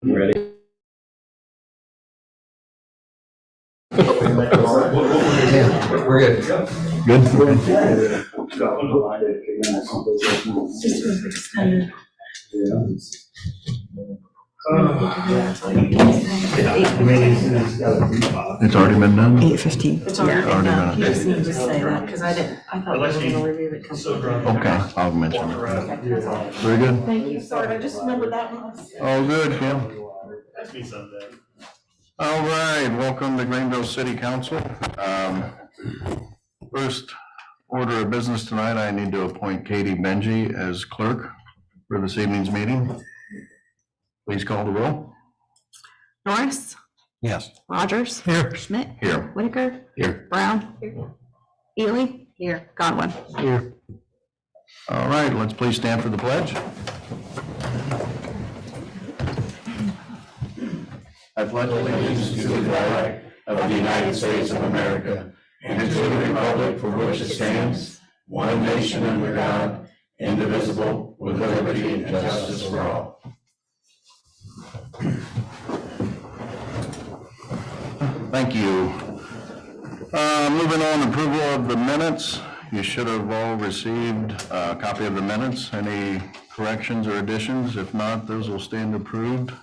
Ready? Yeah, We're good. good. It's already been done? 8:15. It's already already done. done. You just need to say that, because I thought we were gonna review it completely. Okay, I'll mention it. Very good. Thank you, sorry, I just remembered that one. All good, Kim. Ask me someday. All right, welcome to Greenville City Council. First order of business tonight, I need to appoint Katie Benji as clerk for this evening's meeting. Please call the roll. Norris, Yes. Rogers, Here. Schmidt, Here. Whitaker, Here. Brown, Ely, here, Godwin. Here. All right, let's please stand for the pledge. I pledge allegiance to the flag of the United States of America and to the republic for which it stands, one nation under God, indivisible, with liberty and justice for all. Thank you. Moving on, approval of the minutes. You should have all received a copy of the minutes. Any corrections or additions? If not, those will stand approved.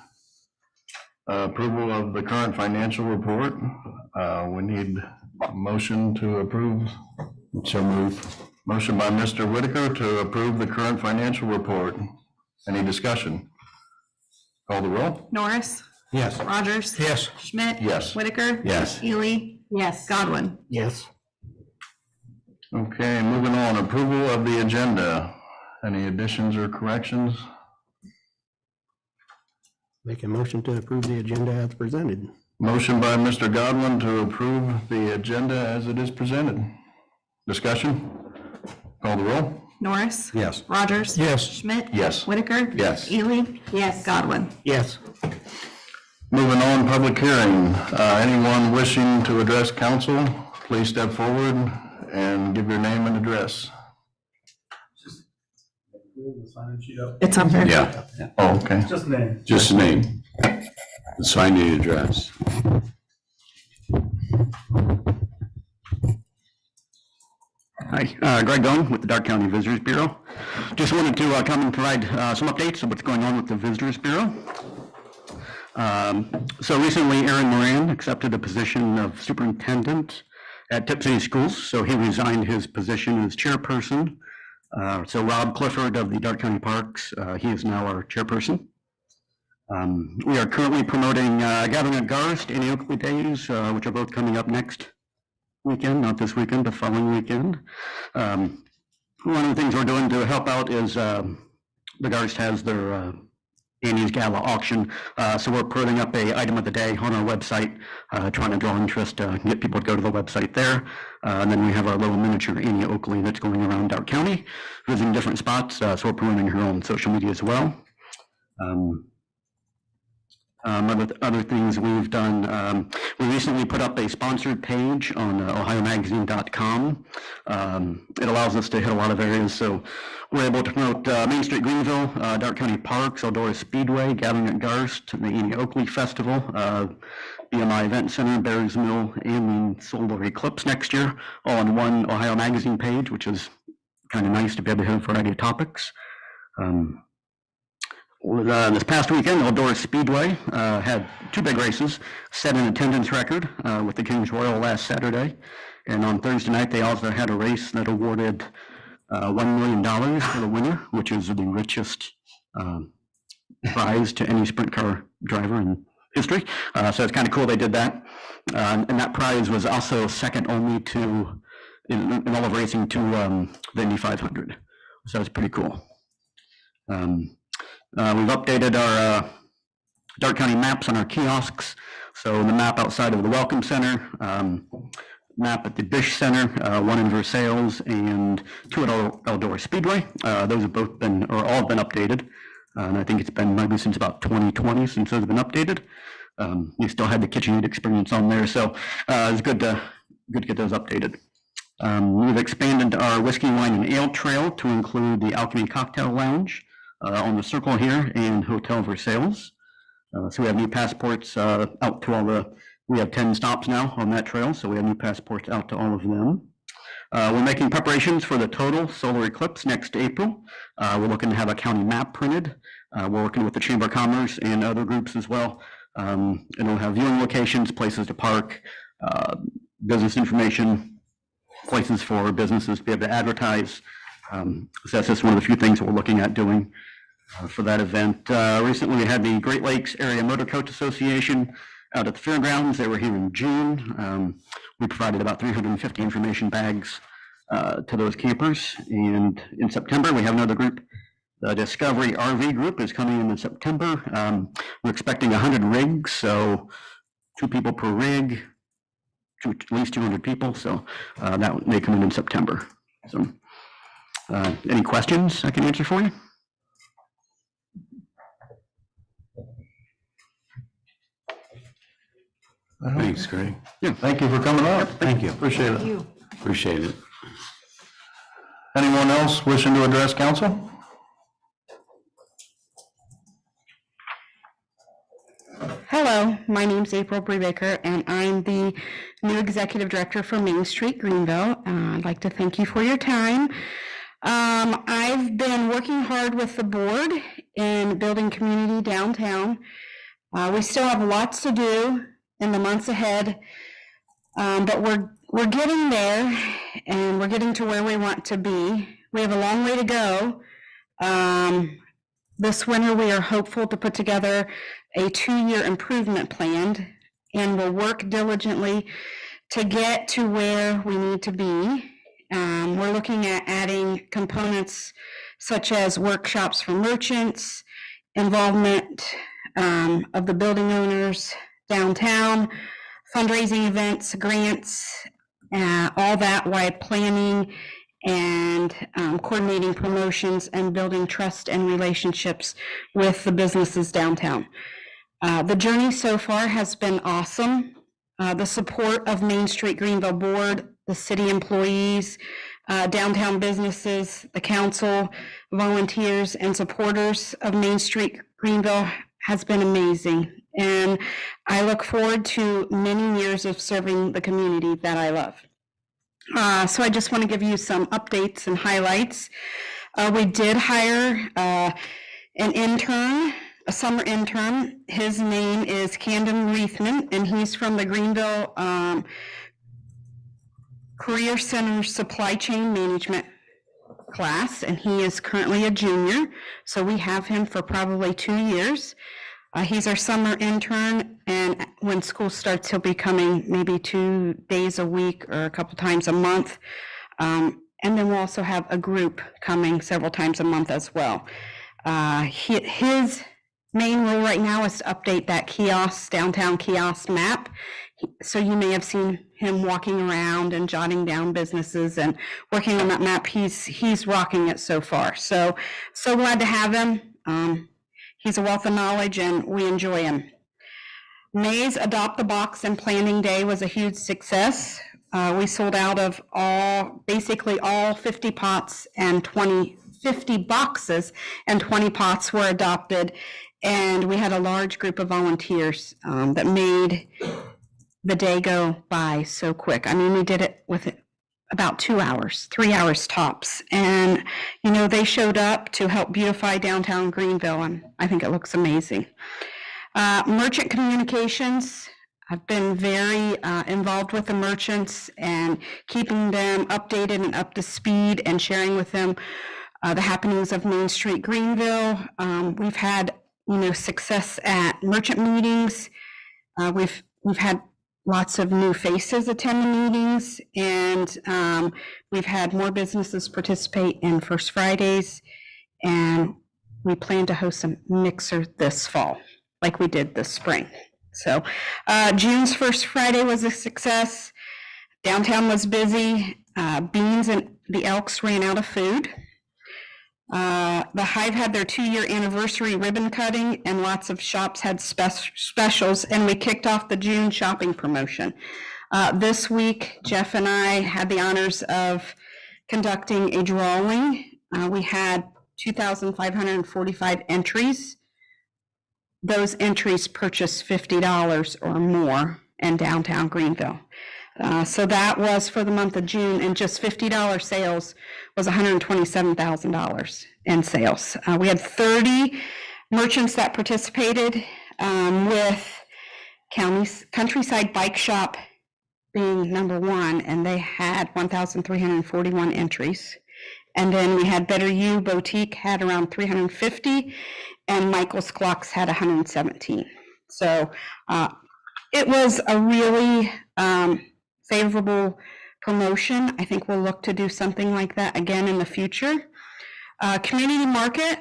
Approval of the current financial report. We need a motion to approve. So moved. Motion by Mr. Whitaker to approve the current financial report. Any discussion? Call the roll. Norris, Yes. Rogers. Yes. Schmidt. Yes. Whitaker. Yes. Ely. Yes. Godwin. Yes. Okay, moving on, approval of the agenda. Any additions or corrections? Make a motion to approve the agenda as presented. Motion by Mr. Godwin to approve the agenda as it is presented. Discussion? Call the roll. Norris. Yes. Rogers. Yes. Schmidt. Yes. Whitaker. Yes. Ely. Yes. Godwin. Yes. Moving on, public hearing. Anyone wishing to address council, please step forward and give your name and address. It's up there. Yeah, Oh, okay. Just name. just name, the sign the address. Hi, Greg Gunn with the Dark County Visitors Bureau. Just wanted to come and provide some updates of what's going on with the Visitors Bureau. So recently, Aaron Moran accepted a position of superintendent at Tip City Schools, so he resigned his position as chairperson. So Rob Clifford of the Dark County Parks, he is now our chairperson. We are currently promoting Gathering at Garst and the Oakley Days, which are both coming up next weekend, not this weekend, the following weekend. One of the things we're doing to help out is the Garst has their Annie's Gala auction, so we're putting up a item of the day on our website, trying to draw interest, get people to go to the website there. And then we have our little miniature Annie Oakley that's going around Dark County, visiting different spots, so we're promoting her on social media as well. Other things we've done, we recently put up a sponsored page on ohiomagazine.com. It allows us to hit a lot of areas, so we're able to promote Main Street Greenville, Dark County Parks, Eldora Speedway, Gathering at Garst, the Annie Oakley Festival, BMI Event Center, Bears Mill, and the Solar Eclipse next year, all on one Ohio Magazine page, which is kind of nice to be able to hit a variety of topics. This past weekend, Eldora Speedway had two big races, set an attendance record with the King's Royal last Saturday. And on Thursday night, they also had a race that awarded $1 million for the winner, which is the richest prize to any sprint car driver in history. So it's kind of cool they did that. And that prize was also second only to, in all of racing, to the Indy 500. So it's pretty cool. We've updated our Dark County maps on our kiosks. So the map outside of the Welcome Center, map at the Bish Center, one in Versailles, and two at Eldora Speedway. Those have both been, or all have been updated. And I think it's been maybe since about 2020 since those have been updated. We still had the KitchenAid experience on there, so it's good to get those updated. We've expanded our whiskey, wine, and ale trail to include the Alchemy Cocktail Lounge on the Circle here and Hotel Versailles. So we have new passports out to we have 10 stops now on that trail, so we have new passports out to all of them. We're making preparations for the total solar eclipse next April. We're looking to have a county map printed. We're working with the Chamber of Commerce and other groups as well. And we'll have viewing locations, places to park, business information, places for businesses to be able to advertise. So that's just one of the few things that we're looking at doing for that event. Recently, we had the Great Lakes Area Motor Coach Association out at the fairgrounds. They were here in June. We provided about 350 information bags to those campers. And in September, we have another group. The Discovery RV group is coming in September. We're expecting 100 rigs, so 2 people per rig, at least 200 people. So that may come in September. So any questions I can answer for you? Thanks, Greg. Yeah, thank you for coming up. Thank you. Appreciate it. You. Appreciate it. Anyone else wishing to address council? Hello, my name's April Brubaker, and I'm the new executive director for Main Street Greenville. I'd like to thank you for your time. I've been working hard with the board in building community downtown. We still have lots to do in the months ahead, but we're getting there, and we're getting to where we want to be. We have a long way to go. This winter, we are hopeful to put together a 2-year improvement plan, and we'll work diligently to get to where we need to be. We're looking at adding components such as workshops for merchants, involvement of the building owners downtown, fundraising events, grants, all that while planning and coordinating promotions and building trust and relationships with the businesses downtown. The journey so far has been awesome. The support of Main Street Greenville Board, the city employees, downtown businesses, the council, volunteers, and supporters of Main Street Greenville has been amazing. And I look forward to many years of serving the community that I love. So I just want to give you some updates and highlights. We did hire an intern, a summer intern. His name is Camden Reithman, and he's from the Greenville Career Center Supply Chain Management class, and he is currently a junior. So we have him for probably 2 years. He's our summer intern, and when school starts, he'll be coming maybe 2 days a week or a couple times a month. And then we'll also have a group coming several times a month as well. His main role right now is to update that downtown kiosk map. So you may have seen him walking around and jotting down businesses and working on that map. He's rocking it so far. So glad to have him. He's a wealth of knowledge, and we enjoy him. May's Adopt the Box and Planning Day was a huge success. We sold out of basically all 50 pots and 50 boxes, and 20 pots were adopted. And we had a large group of volunteers that made the day go by so quick. I mean, we did it with about 2 hours, 3 hours tops. And, they showed up to help beautify downtown Greenville, and I think it looks amazing. Merchant communications, I've been very involved with the merchants and keeping them updated and up to speed and sharing with them the happenings of Main Street Greenville. We've had, success at merchant meetings. We've had lots of new faces attend the meetings, and we've had more businesses participate in First Fridays, and we plan to host a mixer this fall, like we did this spring. So June's First Friday was a success. Downtown was busy. Beans and the Elks ran out of food. The Hive had their 2-year anniversary ribbon cutting, and lots of shops had specials, and we kicked off the June shopping promotion. This week, Jeff and I had the honors of conducting a drawing. We had 2,545 entries. those entries purchase $50 or more in downtown Greenville. So that was for the month of June, and just $50 sales was $127,000 in sales. We had 30 merchants that participated, with Countryside Bike Shop being number one, and they had 1,341 entries. And then we had Better You Boutique had around 350, and Michael's Clocks had 117. So it was a really favorable promotion. I think we'll look to do something like that again in the future. Community market,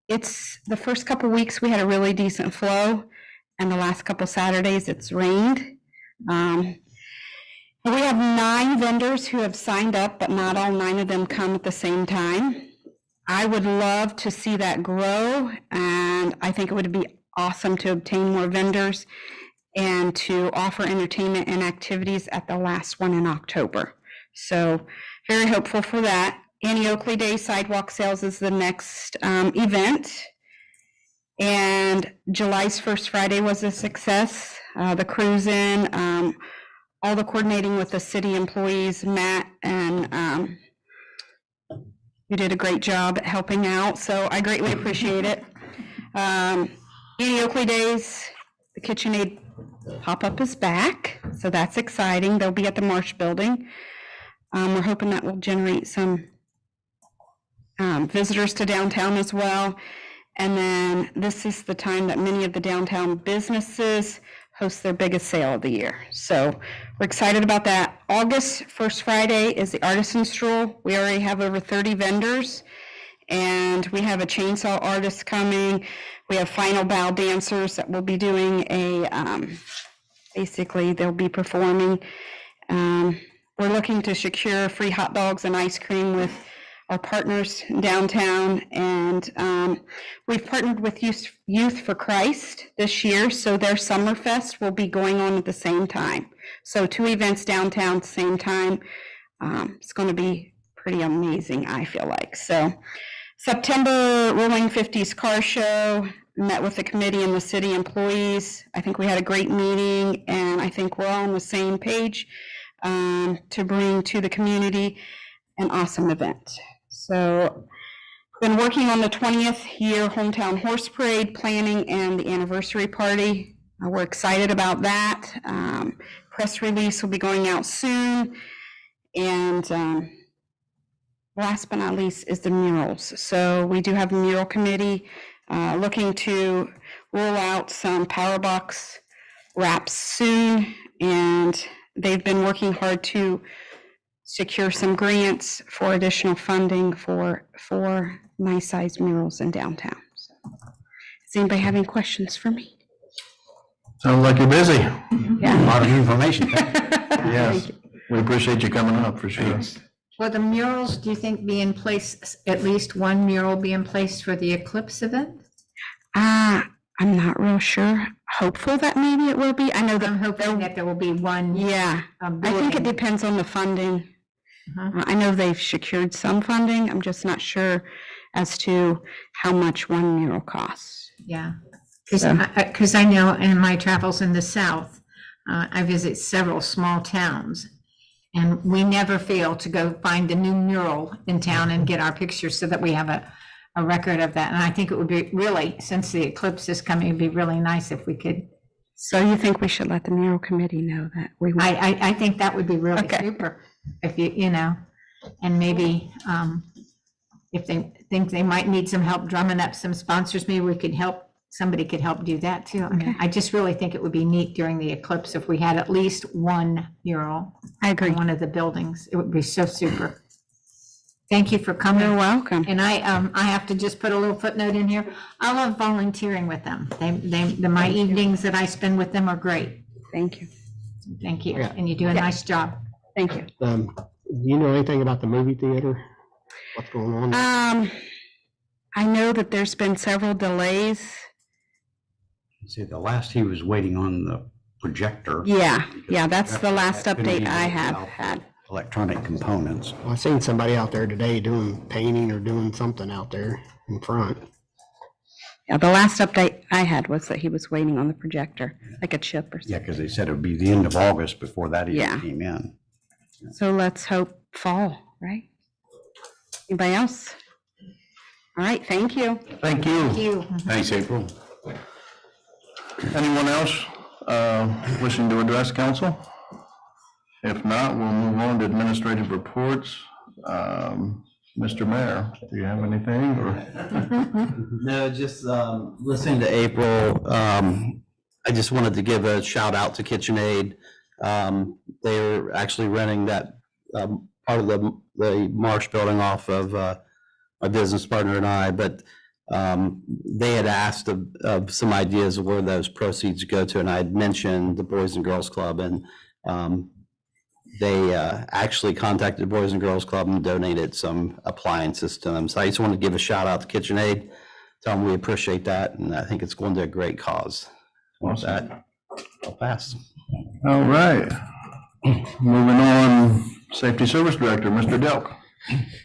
it's the first couple weeks we had a really decent flow, and the last couple Saturdays it's rained. We have 9 vendors who have signed up, but not all 9 of them come at the same time. I would love to see that grow, and I think it would be awesome to obtain more vendors and to offer entertainment and activities at the last one in October. So very hopeful for that. Annie Oakley Day Sidewalk Sales is the next event. And July's first Friday was a success. The cruise in, all the coordinating with the city employees, Matt and you did a great job at helping out, so I greatly appreciate it. Annie Oakley Days, the KitchenAid pop-up is back, so that's exciting. They'll be at the Marsh Building. We're hoping that will generate some visitors to downtown as well. And then this is the time that many of the downtown businesses host their biggest sale of the year. So we're excited about that. August, first Friday, is the Artisan Stroll. We already have over 30 vendors, and we have a chainsaw artist coming. We have final bow dancers that will be doing a, basically they'll be performing. We're looking to secure free hot dogs and ice cream with our partners downtown, and we've partnered with Youth for Christ this year, so their Summerfest will be going on at the same time. So 2 events downtown at the same time. It's going to be pretty amazing, I feel like. So September Rolling 50s Car Show, met with the committee and the city employees. I think we had a great meeting, and I think we're all on the same page to bring to the community an awesome event. So been working on the 20th year Hometown Horse Parade planning and the anniversary party. We're excited about that. Press release will be going out soon. And last but not least is the murals. So we do have a mural committee looking to roll out some power box wraps soon. And they've been working hard to secure some grants for additional funding for nice sized murals in downtown. So, does anybody have any questions for me? Sounds like you're busy. Yeah. A lot of information. Yes, we appreciate you coming up for sure. Will the murals, do you think, be in place, at least one mural be in place for the Eclipse event? I'm not real sure. Hopeful that maybe it will be. I know that I'm hoping that there will be one. yeah, I think it depends on the funding. I know they've secured some funding. I'm just not sure as to how much one mural costs. Yeah, because I know in my travels in the South, I visit several small towns, and we never fail to go find a new mural in town and get our pictures so that we have a record of that. And I think it would be really, since the eclipse is coming, it'd be really nice if we could. So you think we should let the mural committee know that we will? I think that would be really Okay. super, if you know, and maybe if they think they might need some help drumming up some sponsors, maybe we could help, somebody could help do that too. I mean, Okay. I just really think it would be neat during the eclipse if we had at least one mural I agree. in one of the buildings. It would be so super. Thank you for coming. You're welcome. And I have to just put a little footnote in here. I love volunteering with them. My evenings that I spend with them are great. Thank you. Thank you. Yeah. And you do a nice job. Thank you. Do you know anything about the movie theater? What's going on? I know that there's been several delays. See, the last he was waiting on the projector. Yeah, that's the last That couldn't update be I worked have out. had. Electronic components. Well, I seen somebody out there today doing painting or doing something out there in front. Yeah, the last update I had was that he was waiting on the projector, like a chip or Yeah, something. because they said it would be the end of August before that Yeah. even came in. So let's hope fall, right? Anybody else? All right, thank you. Thank you. Thank you. Thanks, April. Anyone else wishing to address council? If not, we'll move on to administrative reports. Mr. Mayor, do you have anything or? No, just listening to April, I just wanted to give a shout out to KitchenAid. They're actually renting that part of the Marsh building off of my business partner and I, but they had asked of some ideas of where those proceeds go to, and I had mentioned the Boys and Girls Club, and they actually contacted the Boys and Girls Club and donated some appliances to them. So I just want to give a shout out to KitchenAid, tell them we appreciate that, and I think it's going to a great cause. With that, I'll pass. All right. Moving on, Safety Service Director, Mr. Delk.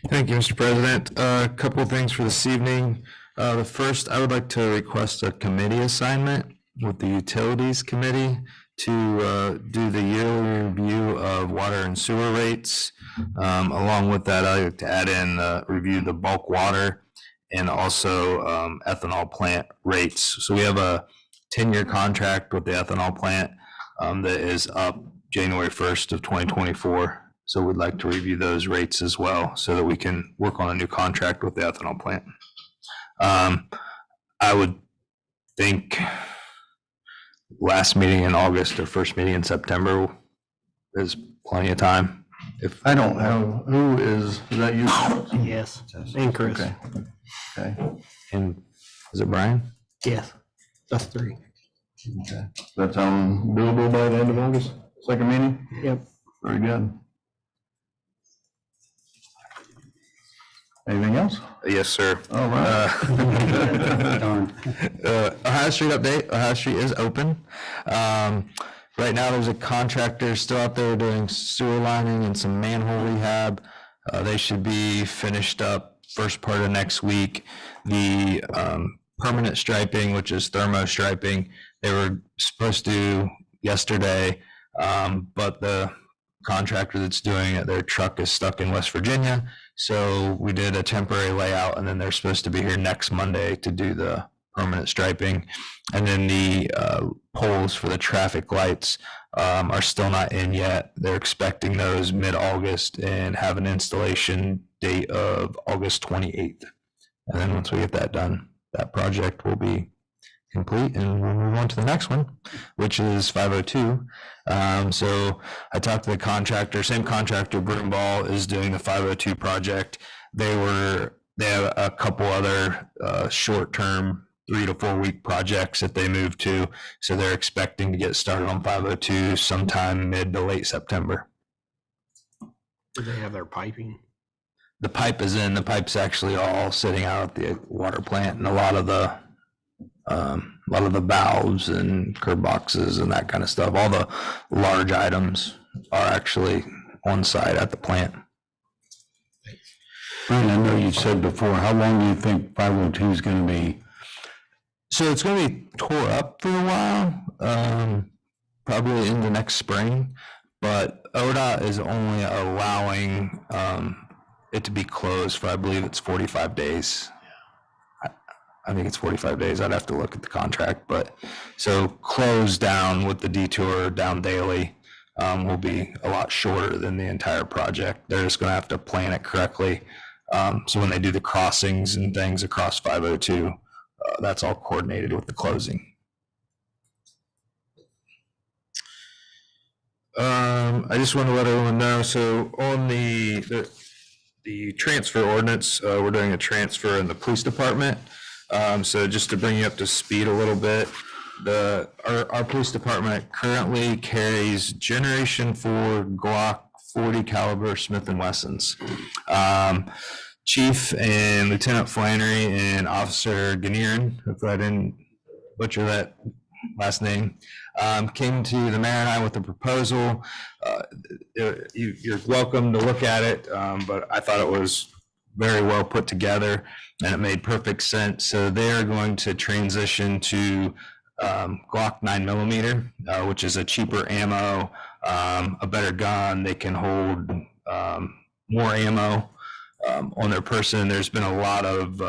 Thank you, Mr. President. A couple of things for this evening. The first, I would like to request a committee assignment with the Utilities Committee to do the yearly review of water and sewer rates. Along with that, I'd like to add in review the bulk water and also ethanol plant rates. So we have a 10-year contract with the ethanol plant that is up January 1st of 2024. So we'd like to review those rates as well so that we can work on a new contract with the ethanol plant. I would think last meeting in August or first meeting in September is plenty of time. If I don't have, who is that you? Yes, and Chris. Okay. Okay. and is it Brian? Yes, that's three. Okay. That sound doable by the end of August? Second meeting? Yep. Very good. Anything else? Yes, sir. All right. Darn. Ohio Street update. Ohio Street is open. Right now, there's a contractor still out there doing sewer lining and some manhole rehab. They should be finished up first part of next week. The permanent striping, which is thermo striping, they were supposed to do yesterday, but the contractor that's doing it, their truck is stuck in West Virginia. So we did a temporary layout, and then they're supposed to be here next Monday to do the permanent striping. And then the poles for the traffic lights are still not in yet. They're expecting those mid-August and have an installation date of August 28th. And then once we get that done, that project will be complete, and we'll move on to the next one, which is 502. So I talked to the contractor, same contractor, Broomball, is doing the 502 project. They have a couple other short-term 3 to 4 week projects that they moved to. So they're expecting to get started on 502 sometime mid to late September. Do they have their piping? The pipe is in, the pipe's actually all sitting out at the water plant, and a lot of the valves and curb boxes and that kind of stuff, all the large items are actually on site at the plant. Brian, I know you said before, how long do you think 502 is going to be? So it's going to be tore up for a while, probably into next spring, but ODOT is only allowing it to be closed for, I believe it's 45 days. I think it's 45 days. I'd have to look at the contract, but so closed down with the detour down daily will be a lot shorter than the entire project. They're just going to have to plan it correctly. So when they do the crossings and things across 502, that's all coordinated with the closing. I just want to let everyone know, so on the transfer ordinance, we're doing a transfer in the police department. So just to bring you up to speed a little bit, our police department currently carries Generation 4 Glock 40 caliber Smith & Wessons. Chief and Lieutenant Flannery and Officer Ganirin, if I didn't butcher that last name, came to the mayor and I with a proposal. You're welcome to look at it, but I thought it was very well put together, and it made perfect sense. So they're going to transition to Glock 9mm, which is a cheaper ammo, a better gun. They can hold more ammo on their person. There's been a lot of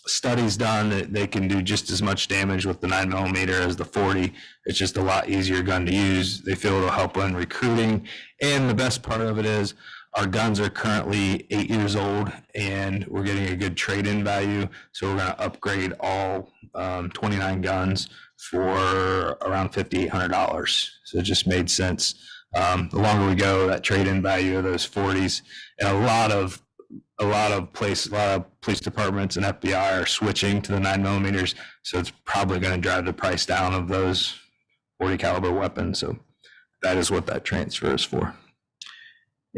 studies done that they can do just as much damage with the 9mm as the 40. It's just a lot easier gun to use. They feel it'll help in recruiting. And the best part of it is our guns are currently 8 years old and we're getting a good trade-in value. So we're going to upgrade all 29 guns for around $5,800. So it just made sense. The longer we go, that trade-in value of those 40s, and a lot of police departments and FBI are switching to the 9mm, so it's probably going to drive the price down of those 40 caliber weapons. So that is what that transfer is for.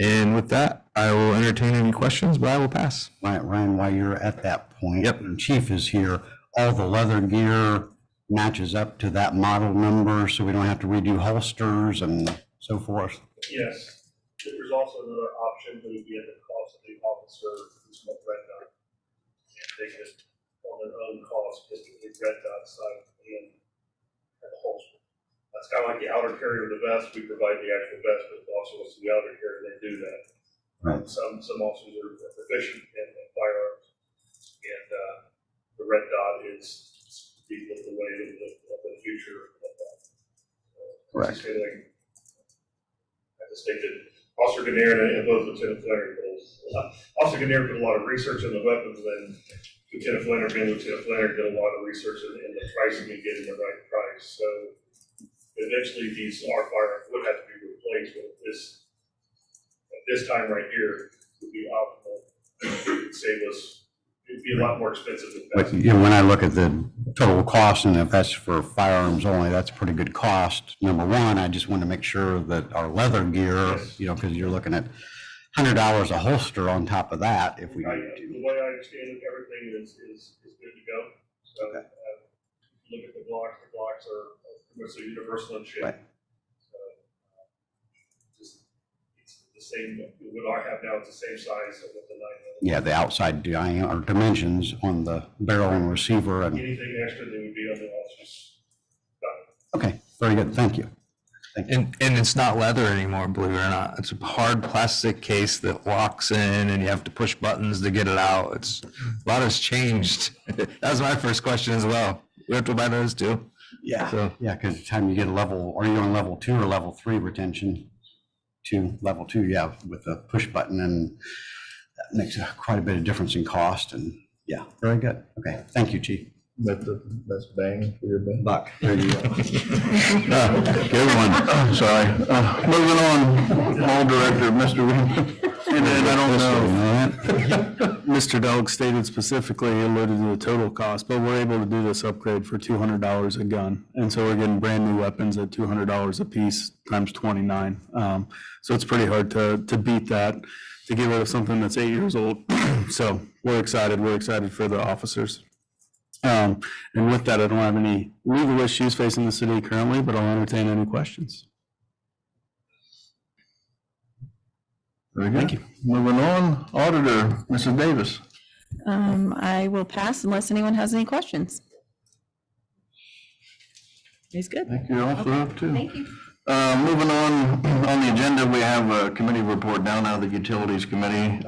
And with that, I will entertain any questions, but I will pass. Ryan, while you're at that point, and Chief is here, all the leather gear matches up to that model number, so we don't have to redo holsters and so forth. Yes, there's also another option that would be at the cost of the officer who's got red dot. And they could, on their own cost, just the red dot side and the holster. That's kind of like the outer carrier of the vest. We provide the actual vest, but also what's the outer carrier, they do that. Right. Some officers are proficient in firearms, and the red dot is the way of the future of that. Correct. I just think that Officer Gannier and both Lieutenant Flannery Officer Gannier put a lot of research in the weapons, and Lieutenant Flannery did a lot of research in the pricing and getting the right price. So eventually these firearms would have to be replaced with this. At this time right here would be optimal. It would save us. It'd be a lot more expensive than that. But you know, when I look at the total cost, and if that's for firearms only, that's a pretty good cost. Number one, I just want to make sure that our leather gear, you know, because you're looking at $100 a holster on top of that. If we The way I understand it, everything is good to go. So Okay. Look at the blocks are pretty much universal in shape. Right. So, just it's the same. What I have now is the same size of the 9mm. yeah, the outside diameter or dimensions on the barrel and receiver, and Anything extra that would be on the officer's. okay, very good. Thank you. And it's not leather anymore, believe it or not. It's a hard plastic case that locks in and you have to push buttons to get it out. A lot has changed. That was my first question as well. We have to buy those too. Yeah. So Yeah, because the time you get a level, are you on level 2 or level 3 retention? Level 2, yeah, with the push button, and that makes quite a bit of difference in cost. And yeah, very good. Okay, thank you, Chief. That's bang for your buck. There you go. Good one. Sorry. Moving on, Mall Director, Mr. Reed. And then I don't know. Mr. Delk stated specifically, alluded to the total cost, but we're able to do this upgrade for $200 a gun. And so we're getting brand new weapons at $200 a piece times 29. So it's pretty hard to beat that, to get rid of something that's 8 years old. So we're excited. We're excited for the officers. And with that, I don't have any legal issues facing the city currently, but I'll entertain any questions. Very good. Thank you. Moving on, Auditor, Mrs. Davis. I will pass unless anyone has any questions. He's good. Thank you, Officer, up too. Thank you. Moving on the agenda, we have a committee report down out of the Utilities Committee.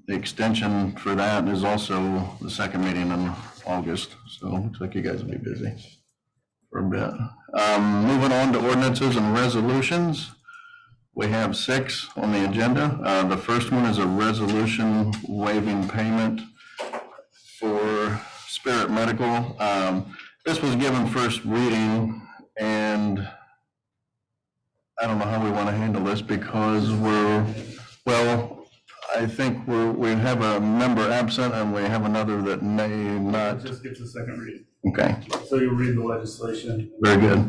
The extension for that is also the second meeting in August, so looks like you guys will be busy for a bit. Moving on to ordinances and resolutions. We have 6 on the agenda. The first one is a resolution waiving payment for Spirit Medical. This was given first reading, and I don't know how we want to handle this because I think we have a member absent and we have another that may not. It just gets a second reading. Okay, So you'll read the legislation. very good.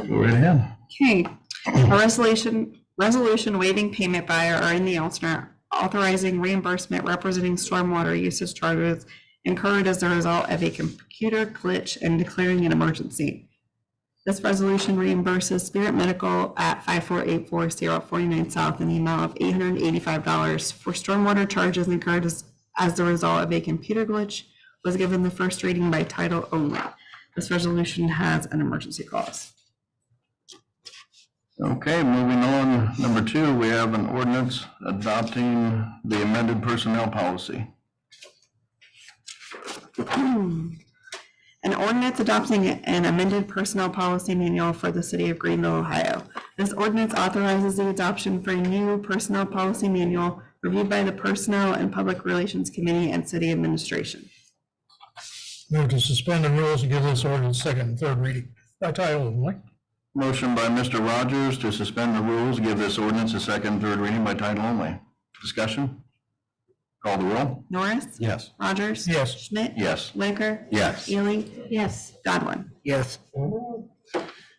Go right ahead. Okay, a resolution waiving payment by or in the alternate, authorizing reimbursement representing stormwater usage charges incurred as a result of a computer glitch and declaring an emergency. This resolution reimburses Spirit Medical at 5484 Sierra 49 South in the amount of $885 for stormwater charges incurred as the result of a computer glitch, was given the first reading by title only. This resolution has an emergency clause. Okay, moving on, number 2, we have an ordinance adopting the amended personnel policy. An ordinance adopting an amended personnel policy manual for the city of Greenville, Ohio. This ordinance authorizes the adoption for a new personnel policy manual reviewed by the Personnel and Public Relations Committee and City Administration. Move to suspend the rules and give this ordinance second and third reading by title only. Motion by Mr. Rogers to suspend the rules, give this ordinance a second and third reading by title only. Discussion? Call the roll. Norris? Yes. Rogers? Yes. Schmidt? Yes. Whitaker? Yes. Ely? Yes. Godwin? Yes.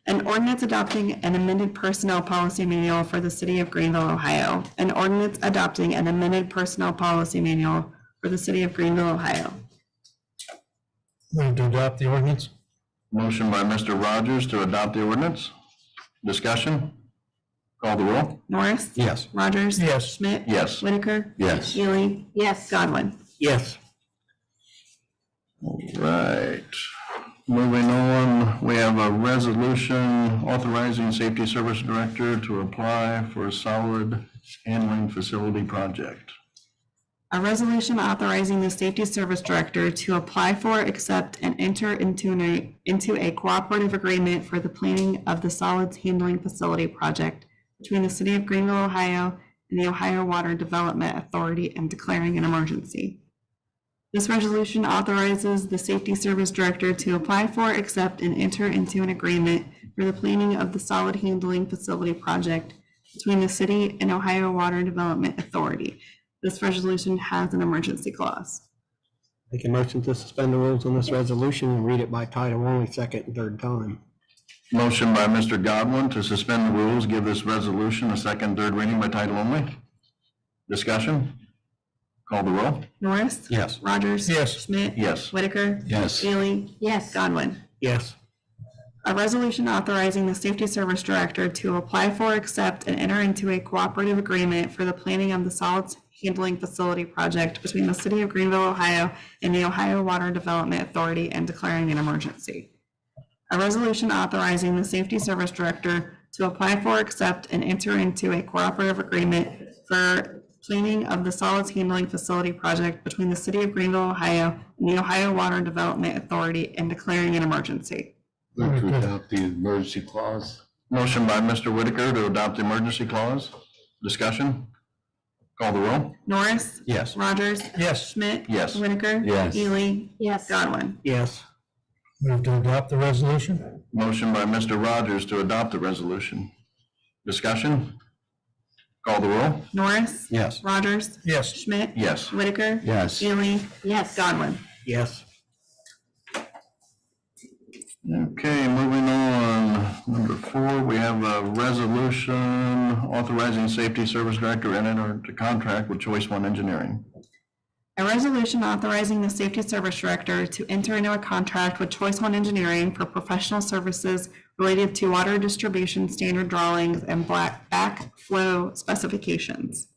An ordinance adopting an amended personnel policy manual for the city of Greenville, Ohio. An ordinance adopting an amended personnel policy manual for the city of Greenville, Ohio. Move to adopt the ordinance. Motion by Mr. Rogers to adopt the ordinance. Discussion? Call the roll. Norris? Yes. Rogers? Yes. Schmidt? Yes. Whitaker? Yes. Ely? Yes. Godwin? Yes. All right. Moving on, we have a resolution authorizing Safety Service Director to apply for a solid handling facility project. A resolution authorizing the Safety Service Director to apply for, accept, and enter into a cooperative agreement for the planning of the solids handling facility project between the City of Greenville, Ohio, and the Ohio Water Development Authority and declaring an emergency. This resolution authorizes the Safety Service Director to apply for, accept, and enter into an agreement for the planning of the solid handling facility project between the city and Ohio Water Development Authority. This resolution has an emergency clause. Make a motion to suspend the rules on this resolution and read it by title only, second and third time. Motion by Mr. Godwin to suspend the rules, give this resolution a second, third reading by title only. Discussion? Call the roll. Norris? Yes. Rogers? Yes. Schmidt? Yes. Whitaker? Yes. Ely? Yes. Godwin? Yes. A resolution authorizing the Safety Service Director to apply for, accept, and enter into a cooperative agreement for the planning of the solids handling facility project between the City of Greenville, Ohio, and the Ohio Water Development Authority and declaring an emergency. A resolution authorizing the Safety Service Director to apply for, accept, and enter into a cooperative agreement for planning of the solids handling facility project between the City of Greenville, Ohio, and the Ohio Water Development Authority and declaring an emergency. Move to adopt the emergency clause. Motion by Mr. Whitaker to adopt the emergency clause. Discussion? Call the roll. Norris? Yes. Rogers? Yes. Schmidt? Yes. Whitaker? Yes. Ely? Yes. Godwin? Yes. Move to adopt the resolution. Motion by Mr. Rogers to adopt the resolution. Discussion? Call the roll. Norris? Yes. Rogers? Yes. Schmidt? Yes. Whitaker? Yes. Ely? Yes. Godwin? Yes. Okay, moving on. Number 4, we have a resolution authorizing Safety Service Director to enter into contract with Choice One Engineering. A resolution authorizing the Safety Service Director to enter into a contract with Choice One Engineering for professional services related to water distribution standard drawings and backflow specifications.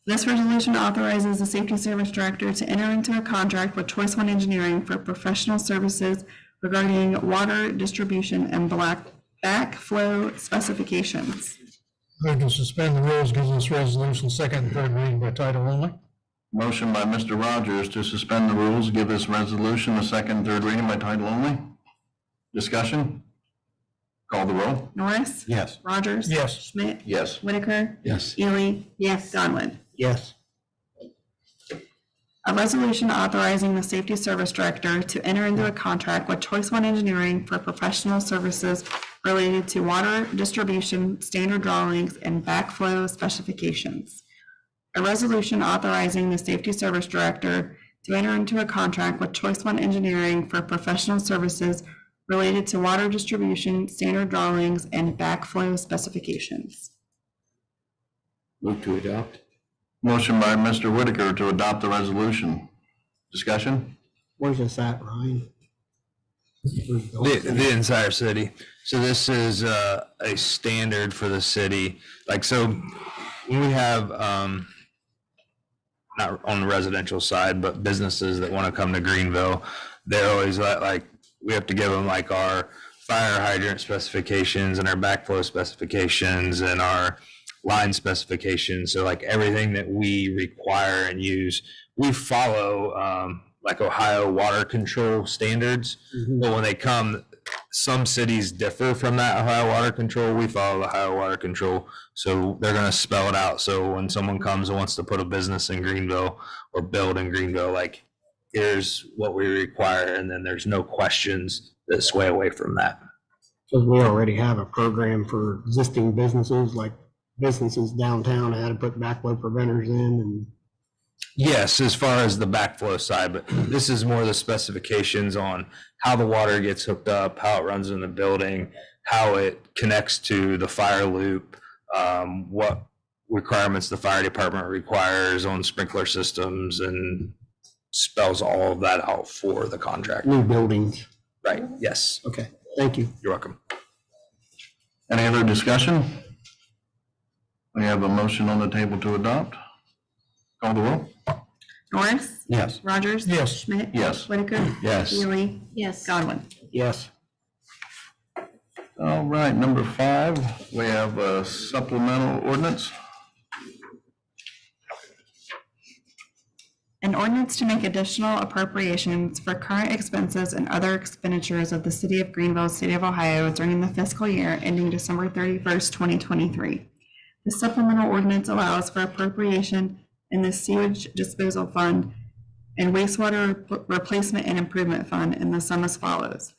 This resolution authorizes the Safety Service Director to enter into a contract with Choice One Engineering for professional services regarding water distribution and backflow specifications. Move to suspend the rules, give this resolution second and third reading by title only. Motion by Mr. Rogers to suspend the rules, give this resolution a second, third reading by title only. Discussion? Call the roll. Norris? Yes. Rogers? Yes. Schmidt? Yes. Whitaker? Yes. Ely? Yes. Godwin? Yes. A resolution authorizing the Safety Service Director to enter into a contract with Choice One Engineering for professional services related to water distribution, standard drawings, and backflow specifications. A resolution authorizing the Safety Service Director to enter into a contract with Choice One Engineering for professional services related to water distribution, standard drawings, and backflow specifications. Move to adopt. Motion by Mr. Whitaker to adopt the resolution. Discussion? Where's this at, Ryan? The entire city. So this is a standard for the city. Like, so when we have, not on the residential side, but businesses that want to come to Greenville, they're always like, we have to give them like our fire hydrant specifications and our backflow specifications and our line specifications. So like everything that we require and use, we follow like Ohio water control standards. But when they come, some cities differ from that Ohio water control. We follow the Ohio water control. So they're going to spell it out. So when someone comes and wants to put a business in Greenville or build in Greenville, like here's what we require. And then there's no questions that sway away from that. Because we already have a program for existing businesses, like businesses downtown had to put backflow preventers in and. Yes, as far as the backflow side, but this is more the specifications on how the water gets hooked up, how it runs in the building, how it connects to the fire loop, what requirements the fire department requires on sprinkler systems, and spells all of that out for the contract. New buildings. Right, yes. Okay, thank you. You're welcome. Any other discussion? We have a motion on the table to adopt. Call the roll. Norris? Yes. Rogers? Yes. Schmidt? Yes. Whitaker? Yes. Ely? Yes. Godwin? Yes. All right, number 5, we have a supplemental ordinance. An ordinance to make additional appropriations for current expenses and other expenditures of the city of Greenville, state of Ohio during the fiscal year ending December 31st, 2023. The supplemental ordinance allows for appropriation in the sewage disposal fund and wastewater replacement and improvement fund in the sum as follows.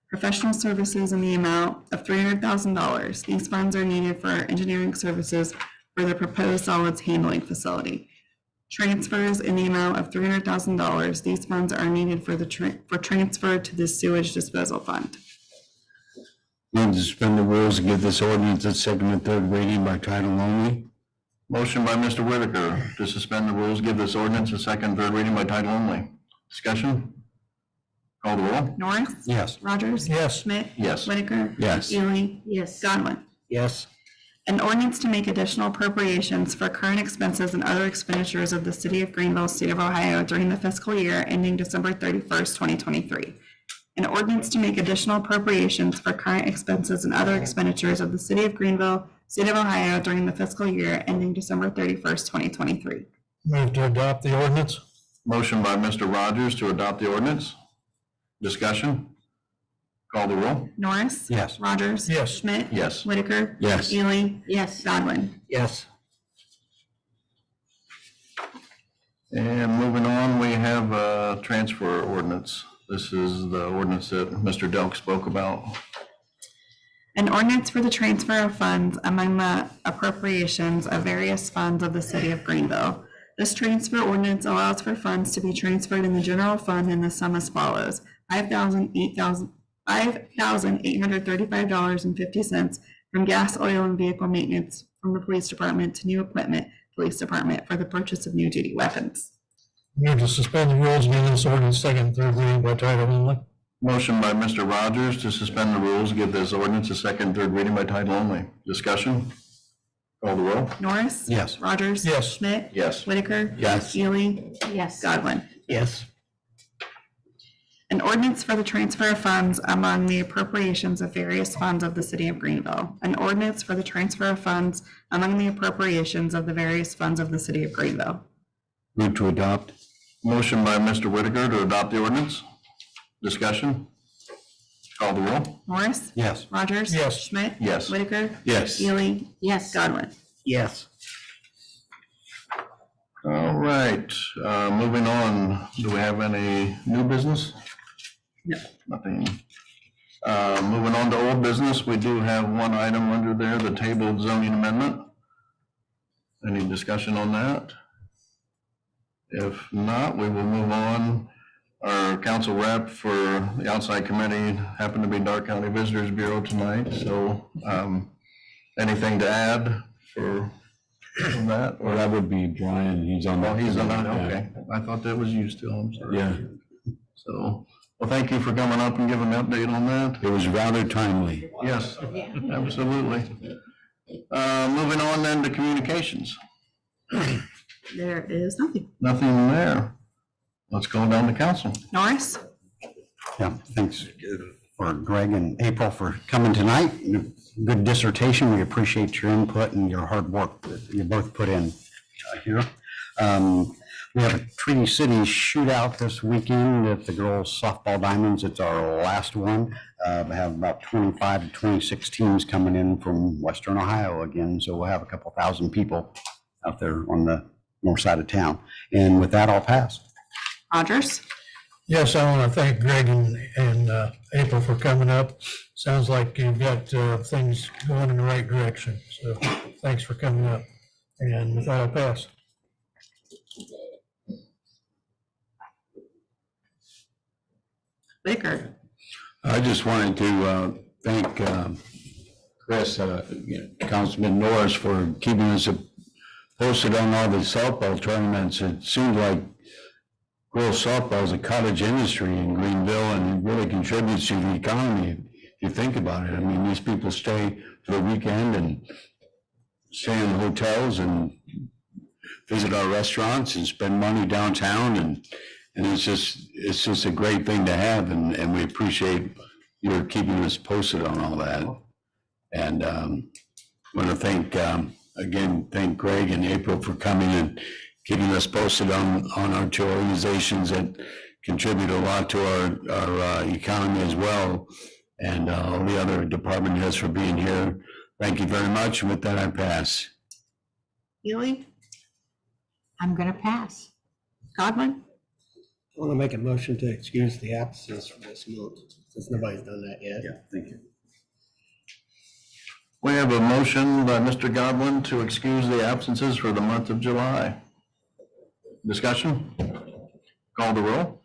Professional services in the amount of $300,000. These funds are needed for engineering services for the proposed solids handling facility. Transfers in the amount of $300,000. These funds are needed for transfer to the sewage disposal fund. Move to suspend the rules and give this ordinance its second and third reading by title only. Motion by Mr. Whitaker to suspend the rules, give this ordinance a second, third reading by title only. Discussion? Call the roll. Norris? Yes. Rogers? Yes. Schmidt? Yes. Whitaker? Yes. Ely? Yes. Godwin? Yes. An ordinance to make additional appropriations for current expenses and other expenditures of the city of Greenville, state of Ohio during the fiscal year ending December 31st, 2023. An ordinance to make additional appropriations for current expenses and other expenditures of the city of Greenville, state of Ohio during the fiscal year ending December 31st, 2023. Move to adopt the ordinance. Motion by Mr. Rogers to adopt the ordinance. Discussion? Call the roll. Norris? Yes. Rogers? Yes. Schmidt? Yes. Whitaker? Yes. Ely? Yes. Godwin? Yes. And moving on, we have a transfer ordinance. This is the ordinance that Mr. Delk spoke about. An ordinance for the transfer of funds among the appropriations of various funds of the city of Greenville. This transfer ordinance allows for funds to be transferred in the general fund in the sum as follows: $5,835.50 from gas, oil, and vehicle maintenance from the police department to new equipment, police department, for the purchase of new duty weapons. Move to suspend the rules and give this ordinance second, third reading by title only. Motion by Mr. Rogers to suspend the rules, give this ordinance a second, third reading by title only. Discussion? Call the roll. Norris? Yes. Rogers? Yes. Schmidt? Yes. Whitaker? Yes. Ely? Yes. Godwin? Yes. An ordinance for the transfer of funds among the appropriations of various funds of the city of Greenville. An ordinance for the transfer of funds among the appropriations of the various funds of the city of Greenville. Move to adopt. Motion by Mr. Whitaker to adopt the ordinance. Discussion? Call the roll. Norris? Yes. Rogers? Yes. Schmidt? Yes. Whitaker? Yes. Ely? Yes. Godwin? Yes. All right, moving on. Do we have any new business? No. Nothing. Moving on to old business, we do have one item under there, the tabled zoning amendment. Any discussion on that? If not, we will move on. Our council rep for the outside committee happened to be Dark County Visitors Bureau tonight, so anything to add for that? Well, that would be Brian. He's on. Oh, he's on that, okay. I thought that was you still, I'm sorry. Yeah. So, Well, thank you for coming up and giving an update on that. It was rather timely. Yes, absolutely. Moving on then to communications. There is nothing. Nothing there. Let's go down to council. Norris? Yeah, thanks for Greg and April for coming tonight. Good dissertation. We appreciate your input and your hard work that you both put in here. We have a Treaty City shootout this weekend at the girls softball diamonds. It's our last one. We have about 25 to 26 teams coming in from Western Ohio again. So we'll have a couple thousand people out there on the north side of town. And with that, I'll pass. Rogers? Yes, I want to thank Greg and April for coming up. Sounds like you've got things going in the right direction. So thanks for coming up. And with that, I'll pass. Baker? I just wanted to thank Chris, Councilman Norris, for keeping us posted on all the softball tournaments. It seems like girls softball is a cottage industry in Greenville, and it really contributes to the economy if you think about it. I mean, these people stay for the weekend and stay in hotels and visit our restaurants and spend money downtown, and it's just a great thing to have, and we appreciate your keeping us posted on all that. And want to thank Greg and April for coming and keeping us posted on our two organizations that contribute a lot to our economy as well, and all the other department heads for being here. Thank you very much, and with that, I pass. Ely? I'm going to pass. Godwin? I want to make a motion to excuse the absences from this month, since nobody's done that yet. Yeah, thank you. We have a motion by Mr. Godwin to excuse the absences for the month of July. Discussion? Call the roll?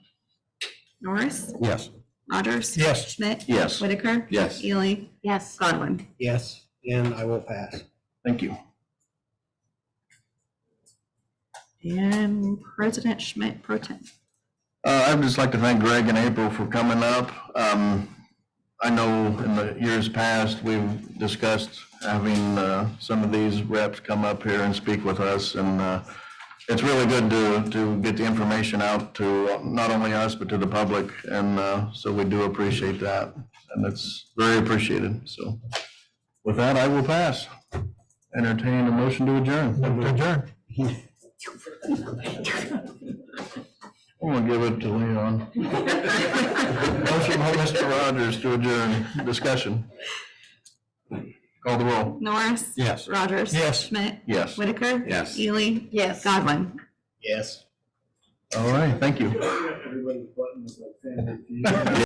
Norris? Yes. Rogers? Yes. Schmidt? Yes. Whitaker? Yes. Ely? Yes. Godwin? Yes, and I will pass. Thank you. And President Schmidt pro tem. I'd just like to thank Greg and April for coming up. I know in the years past, we've discussed having some of these reps come up here and speak with us, and it's really good to get the information out to not only us, but to the public, and so we do appreciate that, and it's very appreciated. So with that, I will pass. Entertain a motion to adjourn. Adjourn. I'm gonna give it to Leon. Motion by Mr. Rogers to adjourn. Discussion. Call the roll. Norris? Yes. Rogers? Yes. Schmidt? Yes. Whitaker? Yes. Ely? Yes. Godwin? Yes. All right, thank you.